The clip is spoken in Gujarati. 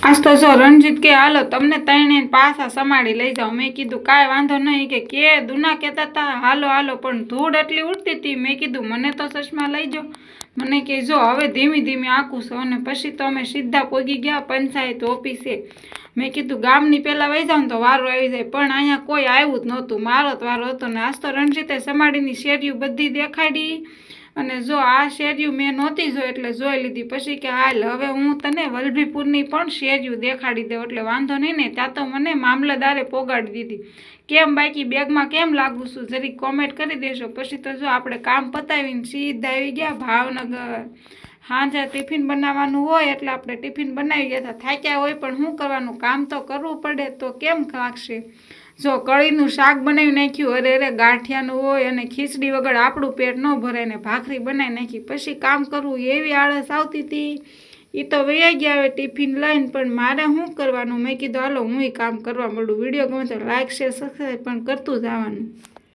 આજ તો જો રણજીત કે હાલો તમને તઈને પાછા સમાડી લઈ જાઓ। મેં કીધું કાંઈ વાંધો નહીં કે દુના કહેતા હતા હાલો હાલો, પણ ધૂળ એટલી ઉડતી હતી। મેં કીધું મને તો ચશ્મા લઈ જાઓ। મને કે જો હવે ધીમે ધીમે આંકું છું। અને પછી તો અમે સીધા પોગી ગયા પંચાયત ઓફિસે। મેં કીધું ગામની પહેલાં વહી જાવ ને તો વારો આવી જાય, પણ અહીંયા કોઈ આવ્યું જ નહોતું, મારો જ વારો હતો। ને આજ તો રણજીતે સમાડીની શેરીઓ બધી દેખાડી। અને જો આ શેરીઓ મેં નહોતી જોઈ એટલે જોઈ લીધી। પછી કે હાલ હવે હું તને વલભીપુરની પણ શેરીઓ દેખાડી દઉં, એટલે વાંધો નહીં ને। ત્યાં તો મને મામલતદારે પોગાડી દીધી। કેમ બાકી બેગમાં કેમ લાગુ છું જરી કોમેન્ટ કરી દેશો। પછી તો જો આપણે કામ પતાવીને સીધા આવી ગયા ભાવનગર। સાંજે ટિફિન બનાવવાનું હોય એટલે આપણે ટિફિન બનાવી ગયા હતા। થાક્યા હોય પણ શું કરવાનું, કામ તો કરવું પડે, તો કેમ લાગશે। જો કળીનું શાક બનાવી નાખ્યું, અરે ગાંઠિયાનું હોય, અને ખીચડી વગર આપણું પેટ ન ભરાય, ને ભાખરી બનાવી નાખી। પછી કામ કરવું એવી આળસ આવતી હતી। એ તો વૈયા ગયા હવે ટિફિન લઈને, પણ મારે શું કરવાનું। મેં કીધું હાલો હું કામ કરવા મળું। વિડીયો ગમે તો લાઈક શેર સબસ્ક્રાઈબ પણ કરતું જવાનું।